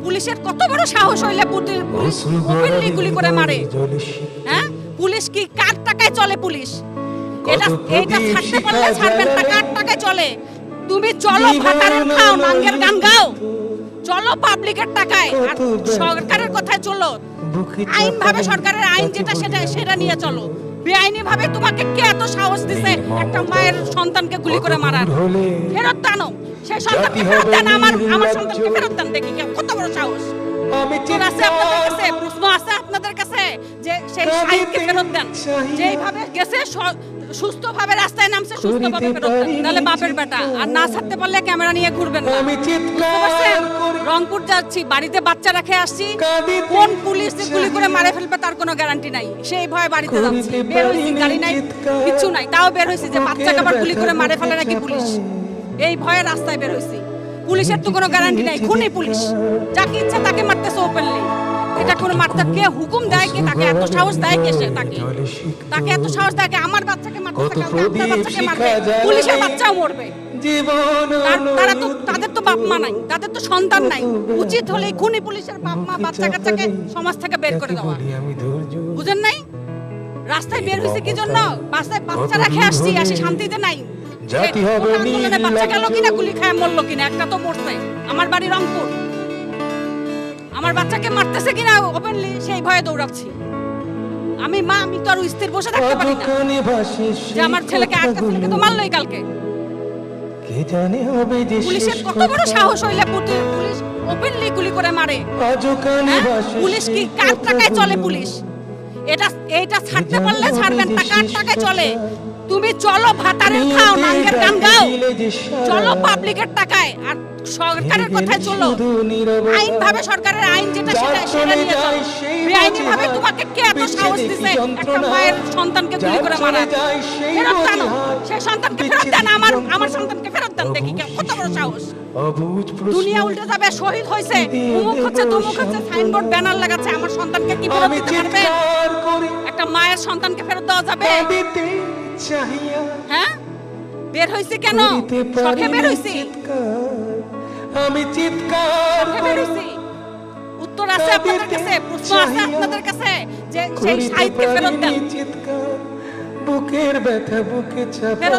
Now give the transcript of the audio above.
পুলিশের কত বড় সাহস হইলে ওপেনলি গুলি করে মারে। হ্যাঁ, পুলিশ কি কার টাকায় চলে? পুলিশ এইটা ছাড়তে পারলে ছাড়বেন না, কার টাকায় চলে? তুমি চলো ভাতারের খাও, নাঙ্গের গান গাও, চলো পাবলিকের টাকায়, আর সরকারের কথায় চলো। আইন ভাবে সরকারের আইন যেটা সেটা নিয়ে চলো। বেআইনি ভাবে তোমাকে কে এত সাহস দিছে একটা মায়ের সন্তানকে গুলি করে মারার? ফেরত আনো সেই সন্তানকে, ফেরত দেন। আমার সন্তানকে ফেরত দেন। দেখি কত বড় সাহস আছে আপনাদের কাছে। প্রশ্ন আছে আপনাদের কাছে যে সেই শাহিদকে ফেরত দেন। যেইভাবে গেছে সুস্থভাবে রাস্তায় নামছে, সুস্থভাবে ফেরত দেন, নাহলে বাপের বেটা। আর না ছাড়তে পারলে ক্যামেরা নিয়ে ঘুরবেন না। রংপুর যাচ্ছি, বাড়িতে বাচ্চা রেখে আসছি, কোন পুলিশ যে গুলি করে মারে ফেলবে তার কোনো গ্যারান্টি নাই। সেই ভয়ে বাড়িতে যাচ্ছি, বের হইছি, গাড়ি নাই, কিছু নাই, তাও বের হইছি যে বাচ্চাকে আবার গুলি করে মারে ফেলে নাকি পুলিশ। এই ভয়ে রাস্তায় বের হইছি। পুলিশের তো কোনো গ্যারান্টি নাই, খুনি পুলিশ, যাকে ইচ্ছা তাকে মারতেছে ওপেনলি। এটা কোনো মারতে কে হুকুম দেয়? কে তাকে এত সাহস দেয়? কে সে তাকে এত সাহস দেয়? আমার বাচ্চাকে মারতে, আপনার বাচ্চাকে মারবে, পুলিশের বাচ্চাও মরবে। তারা তো, তাদের তো বাপ মা নাই, তাদের তো সন্তান নাই। উচিত হলে খুনি পুলিশের বাপ মা বাচ্চা কাচ্চাকে সমাজ থেকে বের করে দেওয়া। বুঝেন নাই? রাস্তায় বের হয়েছে কি জন্য? বাসায় বাচ্চা রেখে আসছি, আসি শান্তিতে নাই। আন্দোলনে বাচ্চা গেল কিনা, গুলি খায় মরলো কিনা, একটা তো মরছে। আমার বাড়ি রংপুর, আমার বাচ্চাকে মারতেছে কিনা ওপেনলি, সেই ভয়ে দৌড়াচ্ছি। আমি মা, আমি তো আর স্থির বসে থাকতে পারি না যে আমার ছেলেকে, আটকা ছেলেকে তো মারলোই কালকে। পুলিশের কত বড় সাহস হইলে পুলিশ ওপেনলি গুলি করে মারে। পুলিশ কি কার টাকায় চলে? পুলিশ এইটা ছাড়তে পারলে ছাড়বেন না, কার টাকায় চলে? তুমি চলো ভাতারের খাও, নাঙ্গের গান গাও, চলো পাবলিকের টাকায়, আর সরকারের কথায় চলো। আইন ভাবে সরকারের আইন যেটা সেটা নিয়ে চলো। বেআইনি ভাবে তোমাকে কে এত সাহস দিছে একটা মায়ের সন্তানকে গুলি করে মারার? ফেরত আনো সেই সন্তানকে, ফেরত দেন। আমার সন্তানকে ফেরত দেন। দেখি কত বড় সাহস। দুনিয়া উল্টে যাবে। শহীদ হয়েছে, অমুক হচ্ছে, তমুক হচ্ছে, সাইনবোর্ড ব্যানার লাগাচ্ছে। আমার সন্তানকে কি ফেরত দিতে পারবে? একটা মায়ের সন্তানকে ফেরত দেওয়া যাবে? হ্যাঁ, বের হইছি কেন? শখে বের হইছি, আমি চিৎকার বের হইছি। উত্তর আছে আপনাদের কাছে, প্রশ্ন আছে আপনাদের কাছে যে সেই শাহিদকে ফেরত দেন। বুকের ব্যথা বুকে চাপা।